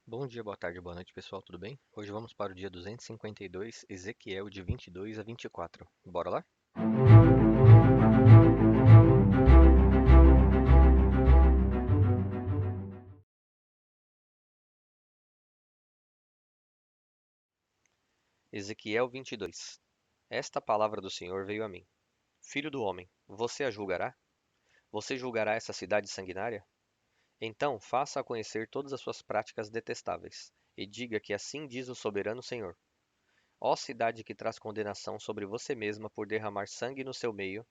Bom dia, boa tarde, boa noite, pessoal, tudo bem? Hoje vamos para o dia 252, Ezequiel de 22 a 24. Bora lá? Ezequiel 22. Esta palavra do Senhor veio a mim. Filho do homem, você a julgará? Você julgará essa cidade sanguinária? Então faça-a conhecer todas as suas práticas detestáveis, e diga que assim diz o soberano Senhor. Ó cidade que traz condenação sobre você mesma por derramar sangue no seu meio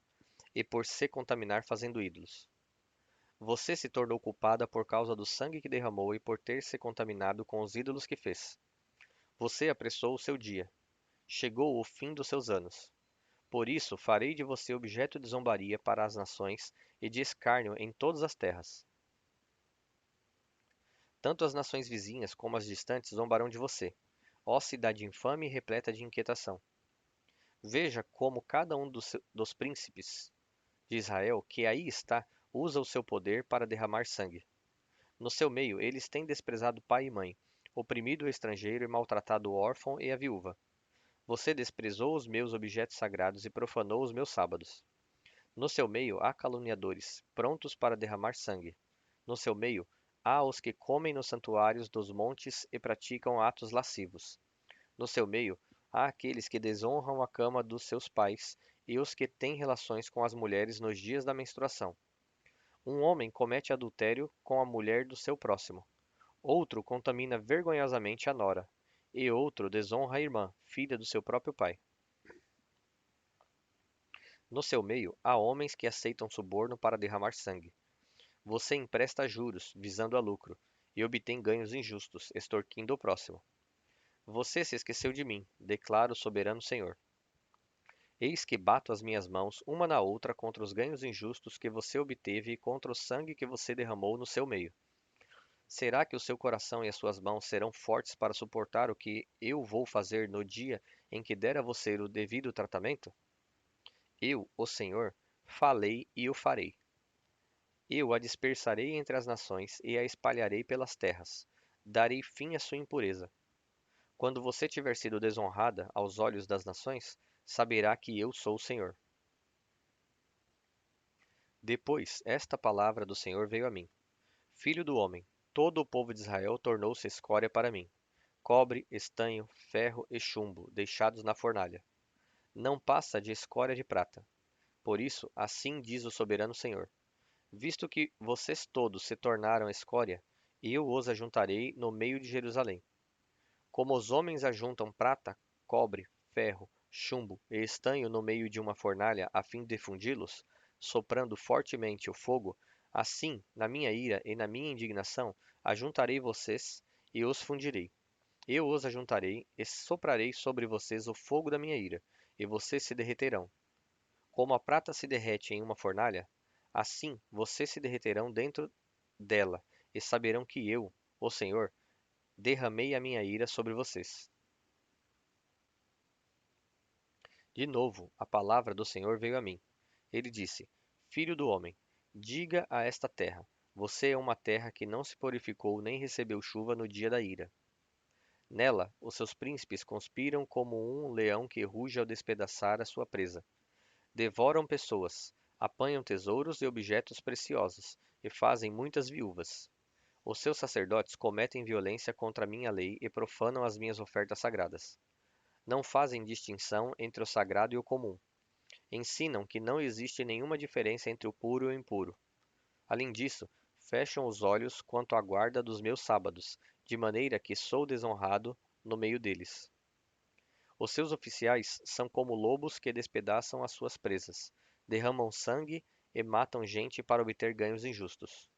e por se contaminar fazendo ídolos. Você se tornou culpada por causa do sangue que derramou e por ter se contaminado com os ídolos que fez. Você apressou o seu dia. Chegou o fim dos seus anos. Por isso farei de você objeto de zombaria para as nações e de escárnio em todas as terras. Tanto as nações vizinhas como as distantes zombarão de você, ó cidade infame e repleta de inquietação. Veja como cada um dos príncipes de Israel que aí está usa o seu poder para derramar sangue. No seu meio eles têm desprezado pai e mãe, oprimido o estrangeiro e maltratado o órfão e a viúva. Você desprezou os meus objetos sagrados e profanou os meus sábados. No seu meio há caluniadores, prontos para derramar sangue. No seu meio há os que comem nos santuários dos montes e praticam atos lascivos. No seu meio há aqueles que desonram a cama dos seus pais e os que têm relações com as mulheres nos dias da menstruação. Um homem comete adultério com a mulher do seu próximo. Outro contamina vergonhosamente a nora. E outro desonra a irmã, filha do seu próprio pai. No seu meio há homens que aceitam suborno para derramar sangue. Você empresta juros, visando a lucro, e obtém ganhos injustos, extorquindo o próximo. Você se esqueceu de mim, declara o soberano Senhor. Eis que bato as minhas mãos uma na outra contra os ganhos injustos que você obteve e contra o sangue que você derramou no seu meio. Será que o seu coração e as suas mãos serão fortes para suportar o que eu vou fazer no dia em que der a você o devido tratamento? Eu, o Senhor, falei e o farei. Eu a dispersarei entre as nações e a espalharei pelas terras. Darei fim à sua impureza. Quando você tiver sido desonrada aos olhos das nações, saberá que eu sou o Senhor. Depois, esta palavra do Senhor veio a mim: Filho do homem, todo o povo de Israel tornou-se escória para mim. Cobre, estanho, ferro e chumbo, deixados na fornalha. Não passa de escória de prata. Por isso, assim diz o soberano Senhor: Visto que vocês todos se tornaram escória, eu os ajuntarei no meio de Jerusalém. Como os homens ajuntam prata, cobre, ferro, chumbo e estanho no meio de uma fornalha a fim de fundi-los, soprando fortemente o fogo, assim, na minha ira e na minha indignação, ajuntarei vocês e os fundirei. Eu os ajuntarei e soprarei sobre vocês o fogo da minha ira, e vocês se derreterão. Como a prata se derrete em uma fornalha, assim vocês se derreterão dentro dela, e saberão que eu, o Senhor, derramei a minha ira sobre vocês. De novo, a palavra do Senhor veio a mim. Ele disse: Filho do homem, diga a esta terra: Você é uma terra que não se purificou nem recebeu chuva no dia da ira. Nela, os seus príncipes conspiram como um leão que ruge ao despedaçar a sua presa. Devoram pessoas, apanham tesouros e objetos preciosos, e fazem muitas viúvas. Os seus sacerdotes cometem violência contra a minha lei e profanam as minhas ofertas sagradas. Não fazem distinção entre o sagrado e o comum. Ensinam que não existe nenhuma diferença entre o puro e o impuro. Além disso, fecham os olhos quanto à guarda dos meus sábados, de maneira que sou desonrado no meio deles. Os seus oficiais são como lobos que despedaçam as suas presas, derramam sangue e matam gente para obter ganhos injustos.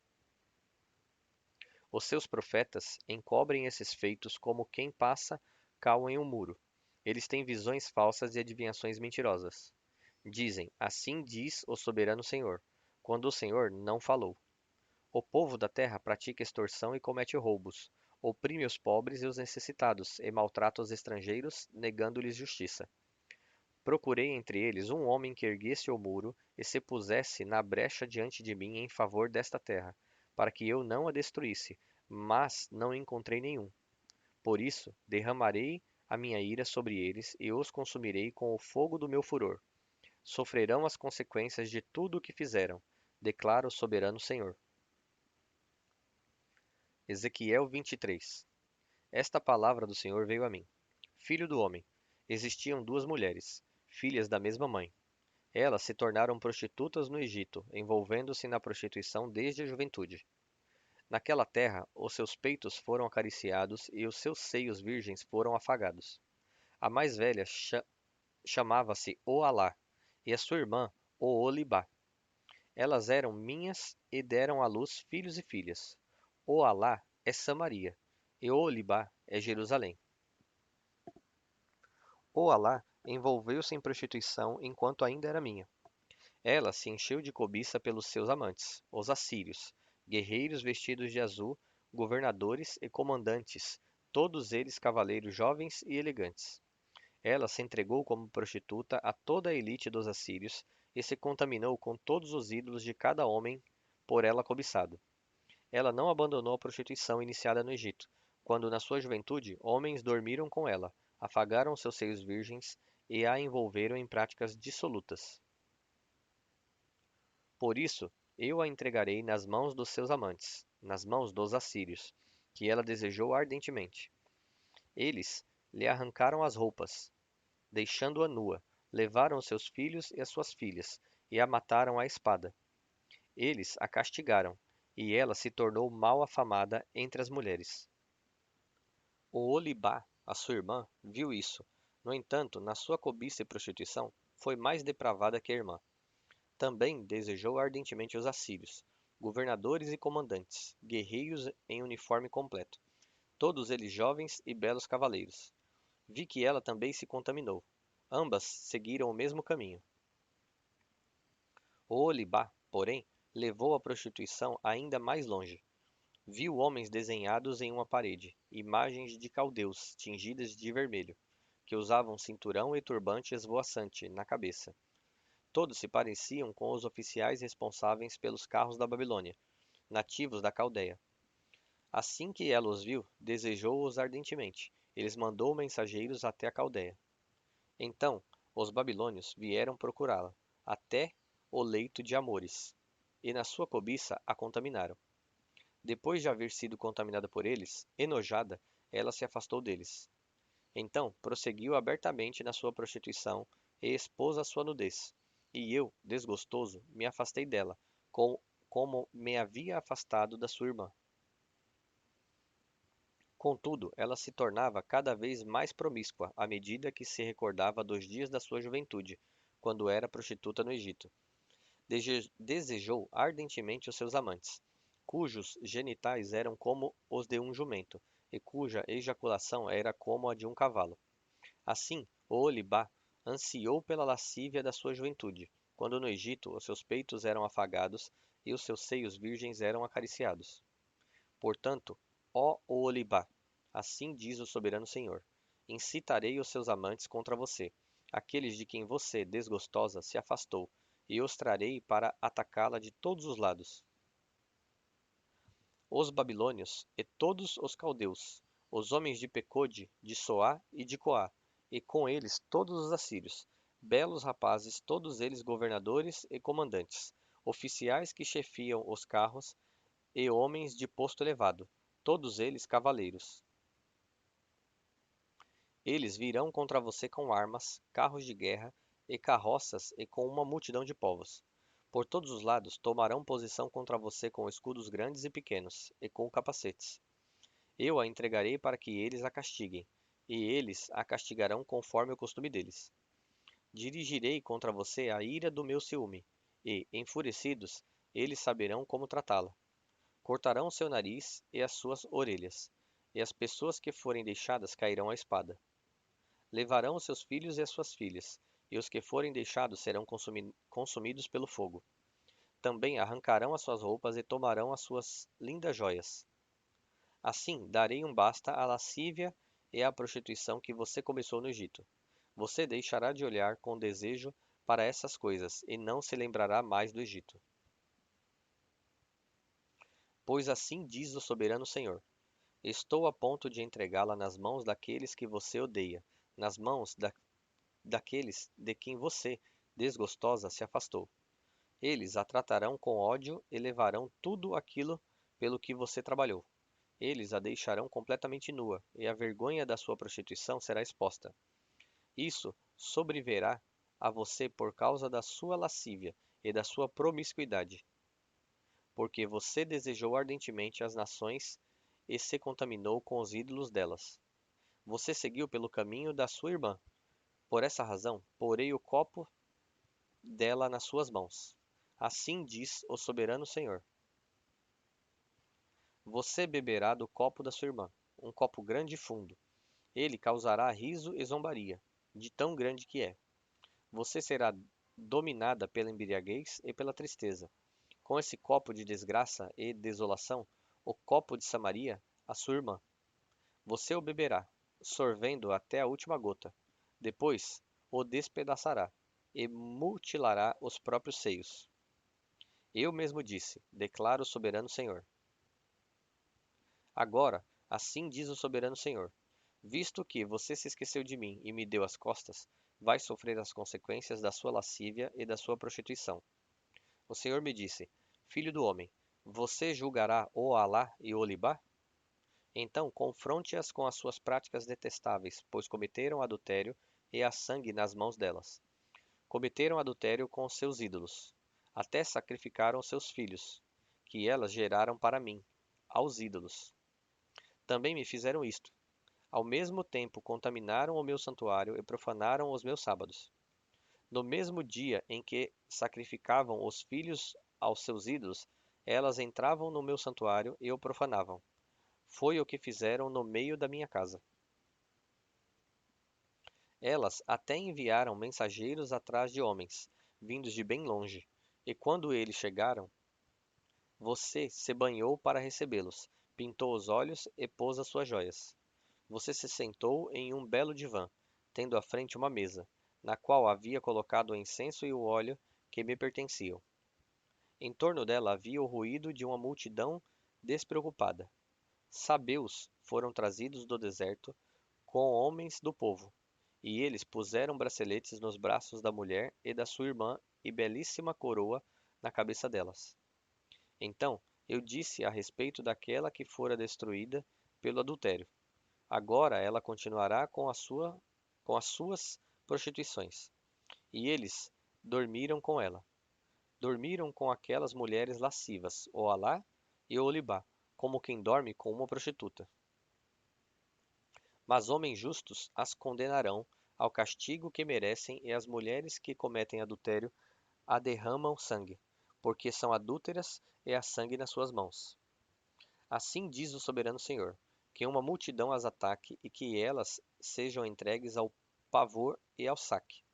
Os seus profetas encobrem esses feitos como quem passa cal em um muro. Eles têm visões falsas e adivinhações mentirosas. Dizem: Assim diz o soberano Senhor, quando o Senhor não falou. O povo da terra pratica extorsão e comete roubos, oprime os pobres e os necessitados, e maltrata os estrangeiros, negando-lhes justiça. Procurei entre eles um homem que erguesse o muro e se pusesse na brecha diante de mim em favor desta terra, para que eu não a destruísse, mas não encontrei nenhum. Por isso, derramarei a minha ira sobre eles e os consumirei com o fogo do meu furor. Sofrerão as consequências de tudo o que fizeram, declara o soberano Senhor. Ezequiel 23. Esta palavra do Senhor veio a mim. Filho do homem, existiam duas mulheres, filhas da mesma mãe. Elas se tornaram prostitutas no Egito, envolvendo-se na prostituição desde a juventude. Naquela terra, os seus peitos foram acariciados e os seus seios virgens foram afagados. A mais velha chamava-se Oalá, e a sua irmã Oolibá. Elas eram minhas e deram à luz filhos e filhas. Oalá é Samaria, e Oolibá é Jerusalém. Oalá envolveu-se em prostituição enquanto ainda era minha. Ela se encheu de cobiça pelos seus amantes, os assírios, guerreiros vestidos de azul, governadores e comandantes, todos eles cavaleiros jovens e elegantes. Ela se entregou como prostituta a toda a elite dos assírios e se contaminou com todos os ídolos de cada homem por ela cobiçado. Ela não abandonou a prostituição iniciada no Egito, quando na sua juventude homens dormiram com ela, afagaram seus seios virgens e a envolveram em práticas dissolutas. Por isso, eu a entregarei nas mãos dos seus amantes, nas mãos dos assírios, que ela desejou ardentemente. Eles lhe arrancaram as roupas, deixando-a nua, levaram seus filhos e as suas filhas, e a mataram à espada. Eles a castigaram, e ela se tornou mal afamada entre as mulheres. O Olibá, a sua irmã, viu isso. No entanto, na sua cobiça e prostituição, foi mais depravada que a irmã. Também desejou ardentemente os assírios, governadores e comandantes, guerreiros em uniforme completo, todos eles jovens e belos cavaleiros. Vi que ela também se contaminou. Ambas seguiram o mesmo caminho. O Olibá, porém, levou a prostituição ainda mais longe. Viu homens desenhados em uma parede, imagens de caldeus tingidas de vermelho, que usavam cinturão e turbante esvoaçante na cabeça. Todos se pareciam com os oficiais responsáveis pelos carros da Babilônia, nativos da Caldeia. Assim que ela os viu, desejou-os ardentemente. Eles mandou mensageiros até a Caldeia. Então os babilônios vieram procurá-la, até o leito de Amores, e na sua cobiça a contaminaram. Depois de haver sido contaminada por eles, enojada, ela se afastou deles. Então prosseguiu abertamente na sua prostituição e expôs a sua nudez. E eu, desgostoso, me afastei dela, como me havia afastado da sua irmã. Contudo, ela se tornava cada vez mais promíscua à medida que se recordava dos dias da sua juventude, quando era prostituta no Egito. Desejou ardentemente os seus amantes, cujos genitais eram como os de um jumento, e cuja ejaculação era como a de um cavalo. Assim, Oholibá ansiou pela lascívia da sua juventude, quando no Egito os seus peitos eram afagados e os seus seios virgens eram acariciados. Portanto, ó Oholibá, assim diz o soberano Senhor, incitarei os seus amantes contra você, aqueles de quem você, desgostosa, se afastou, e os trarei para atacá-la de todos os lados. Os babilônios e todos os caldeus, os homens de Pecode, de Soá e de Coá, e com eles todos os assírios, belos rapazes, todos eles governadores e comandantes, oficiais que chefiam os carros e homens de posto elevado, todos eles cavaleiros. Eles virão contra você com armas, carros de guerra e carroças e com uma multidão de povos. Por todos os lados tomarão posição contra você com escudos grandes e pequenos, e com capacetes. Eu a entregarei para que eles a castiguem, e eles a castigarão conforme o costume deles. Dirigirei contra você a ira do meu ciúme, e, enfurecidos, eles saberão como tratá-la. Cortarão seu nariz e as suas orelhas, e as pessoas que forem deixadas cairão à espada. Levarão os seus filhos e as suas filhas, e os que forem deixados serão consumidos pelo fogo. Também arrancarão as suas roupas e tomarão as suas lindas joias. Assim darei um basta à lascívia e à prostituição que você começou no Egito. Você deixará de olhar com desejo para essas coisas e não se lembrará mais do Egito. Pois assim diz o soberano Senhor: estou a ponto de entregá-la nas mãos daqueles que você odeia, nas mãos daqueles de quem você, desgostosa, se afastou. Eles a tratarão com ódio e levarão tudo aquilo pelo que você trabalhou. Eles a deixarão completamente nua, e a vergonha da sua prostituição será exposta. Isso sobrevirá a você por causa da sua lascívia e da sua promiscuidade, porque você desejou ardentemente as nações e se contaminou com os ídolos delas. Você seguiu pelo caminho da sua irmã. Por essa razão, porei o copo dela nas suas mãos. Assim diz o soberano Senhor: você beberá do copo da sua irmã, um copo grande e fundo. Ele causará riso e zombaria, de tão grande que é. Você será dominada pela embriaguez e pela tristeza. Com esse copo de desgraça e desolação, o copo de Samaria, a sua irmã. Você o beberá, sorvendo até a última gota. Depois o despedaçará e mutilará os próprios seios. Eu mesmo disse, declara o soberano Senhor. Agora, assim diz o soberano Senhor: visto que você se esqueceu de mim e me deu as costas, vai sofrer as consequências da sua lascívia e da sua prostituição. O Senhor me disse: filho do homem, você julgará o Alá e o Olibá? Então confronte-as com as suas práticas detestáveis, pois cometeram adultério e há sangue nas mãos delas. Cometeram adultério com seus ídolos. Até sacrificaram seus filhos, que elas geraram para mim, aos ídolos. Também me fizeram isto. Ao mesmo tempo contaminaram o meu santuário e profanaram os meus sábados. No mesmo dia em que sacrificavam os filhos aos seus ídolos, elas entravam no meu santuário e o profanavam. Foi o que fizeram no meio da minha casa. Elas até enviaram mensageiros atrás de homens, vindos de bem longe, e quando eles chegaram, você se banhou para recebê-los, pintou os olhos e pôs as suas joias. Você se sentou em um belo divã, tendo à frente uma mesa, na qual havia colocado o incenso e o óleo que me pertenciam. Em torno dela havia o ruído de uma multidão despreocupada. Sabeus foram trazidos do deserto com homens do povo, e eles puseram braceletes nos braços da mulher e da sua irmã e belíssima coroa na cabeça delas. Então eu disse a respeito daquela que fora destruída pelo adultério: agora ela continuará com as suas prostituições. E eles dormiram com ela. Dormiram com aquelas mulheres lascivas, o Alá e o Olibá, como quem dorme com uma prostituta. Mas homens justos as condenarão ao castigo que merecem e as mulheres que cometem adultério a derramam sangue, porque são adúlteras e há sangue nas suas mãos. Assim diz o soberano Senhor: que uma multidão as ataque e que elas sejam entregues ao pavor e ao saque.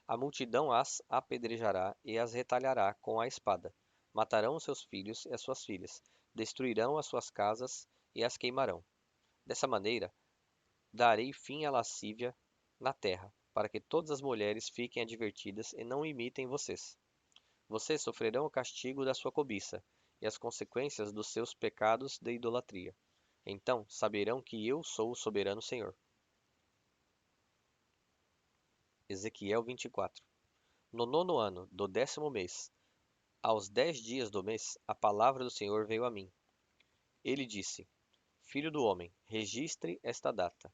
A multidão as apedrejará e as retalhará com a espada. Matarão os seus filhos e as suas filhas, destruirão as suas casas e as queimarão. Dessa maneira, darei fim à lascívia na terra, para que todas as mulheres fiquem advertidas e não imitem vocês. Vocês sofrerão o castigo da sua cobiça e as consequências dos seus pecados de idolatria. Então saberão que eu sou o soberano Senhor. Ezequiel 24. No nono ano do 10º mês, aos 10 dias do mês, a palavra do Senhor veio a mim. Ele disse: filho do homem, registre esta data,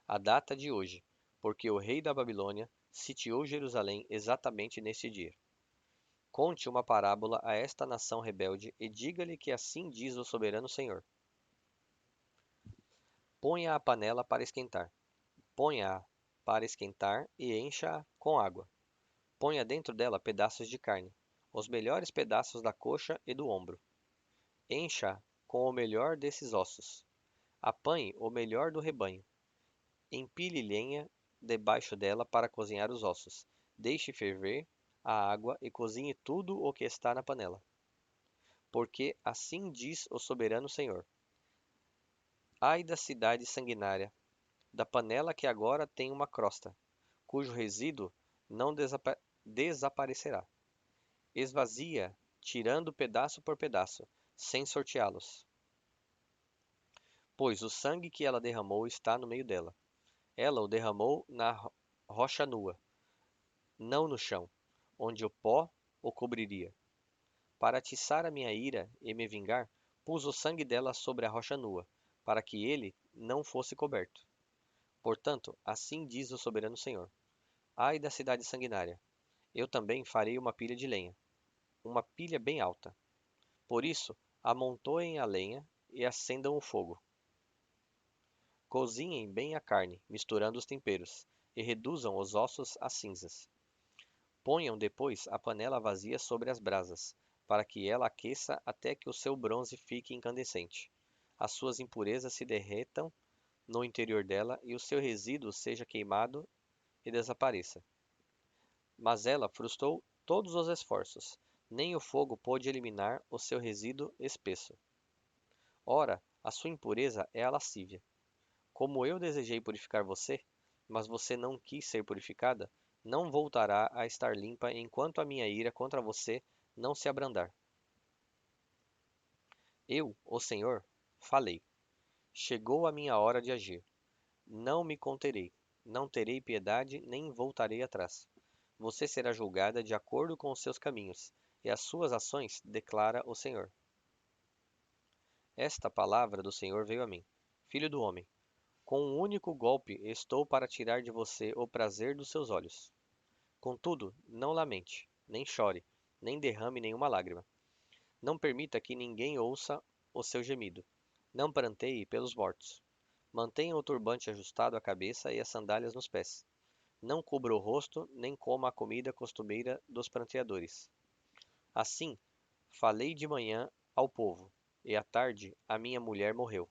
a data de hoje, porque o rei da Babilônia sitiou Jerusalém exatamente neste dia. Conte uma parábola a esta nação rebelde e diga-lhe que assim diz o soberano Senhor: ponha a panela para esquentar. Ponha-a para esquentar e encha-a com água. Ponha dentro dela pedaços de carne, os melhores pedaços da coxa e do ombro. Encha-a com o melhor desses ossos. Apanhe o melhor do rebanho. Empilhe lenha debaixo dela para cozinhar os ossos. Deixe ferver a água e cozinhe tudo o que está na panela. Porque assim diz o soberano Senhor: ai da cidade sanguinária, da panela que agora tem uma crosta, cujo resíduo não desaparecerá. Esvazia, tirando pedaço por pedaço, sem sorteá-los. Pois o sangue que ela derramou está no meio dela. Ela o derramou na rocha nua, não no chão, onde o pó o cobriria. Para atiçar a minha ira e me vingar, pus o sangue dela sobre a rocha nua, para que ele não fosse coberto. Portanto, assim diz o soberano Senhor: Ai da cidade sanguinária! Eu também farei uma pilha de lenha, uma pilha bem alta. Por isso, amontoem a lenha e acendam o fogo. Cozinhem bem a carne, misturando os temperos, e reduzam os ossos a cinzas. Ponham depois a panela vazia sobre as brasas, para que ela aqueça até que o seu bronze fique incandescente. As suas impurezas se derretam no interior dela e o seu resíduo seja queimado e desapareça. Mas ela frustrou todos os esforços, nem o fogo pôde eliminar o seu resíduo espesso. Ora, a sua impureza é a lascívia. Como eu desejei purificar você, mas você não quis ser purificada, não voltará a estar limpa enquanto a minha ira contra você não se abrandar. Eu, o Senhor, falei. Chegou a minha hora de agir. Não me conterei, não terei piedade, nem voltarei atrás. Você será julgada de acordo com os seus caminhos, e as suas ações, declara o Senhor. Esta palavra do Senhor veio a mim. Filho do homem, com um único golpe estou para tirar de você o prazer dos seus olhos. Contudo, não lamente, nem chore, nem derrame nenhuma lágrima. Não permita que ninguém ouça o seu gemido. Não pranteie pelos mortos. Mantenha o turbante ajustado à cabeça e as sandálias nos pés. Não cubra o rosto, nem coma a comida costumeira dos pranteadores. Assim, falei de manhã ao povo, e à tarde a minha mulher morreu.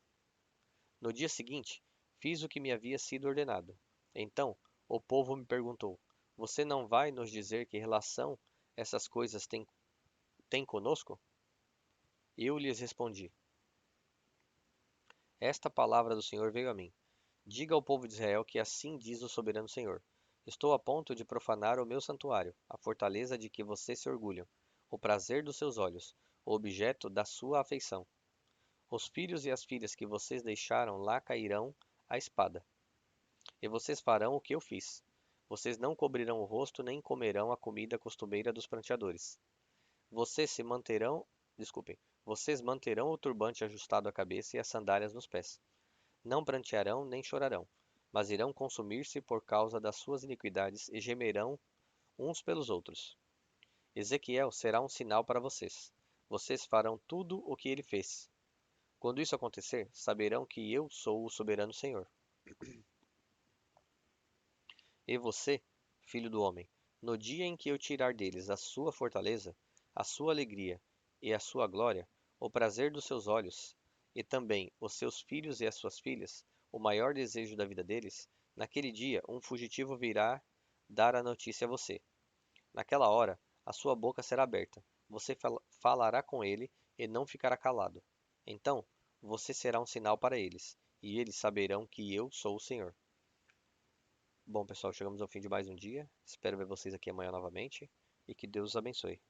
No dia seguinte, fiz o que me havia sido ordenado. Então, o povo me perguntou: Você não vai nos dizer que relação essas coisas têm conosco? Eu lhes respondi: Esta palavra do Senhor veio a mim. Diga ao povo de Israel que assim diz o soberano Senhor: Estou a ponto de profanar o meu santuário, a fortaleza de que vocês se orgulham, o prazer dos seus olhos, o objeto da sua afeição. Os filhos e as filhas que vocês deixaram lá cairão à espada. E vocês farão o que eu fiz. Vocês não cobrirão o rosto nem comerão a comida costumeira dos pranteadores. Vocês se manterão, desculpem, vocês manterão o turbante ajustado à cabeça e as sandálias nos pés. Não prantearão nem chorarão, mas irão consumir-se por causa das suas iniquidades e gemerão uns pelos outros. Ezequiel será um sinal para vocês. Vocês farão tudo o que ele fez. Quando isso acontecer, saberão que eu sou o soberano Senhor. E você, filho do homem, no dia em que eu tirar deles a sua fortaleza, a sua alegria e a sua glória, o prazer dos seus olhos, e também os seus filhos e as suas filhas, o maior desejo da vida deles, naquele dia um fugitivo virá dar a notícia a você. Naquela hora, a sua boca será aberta, você falará com ele e não ficará calado. Então, você será um sinal para eles, e eles saberão que eu sou o Senhor. Bom, pessoal, chegamos ao fim de mais um dia. Espero ver vocês aqui amanhã novamente e que Deus os abençoe.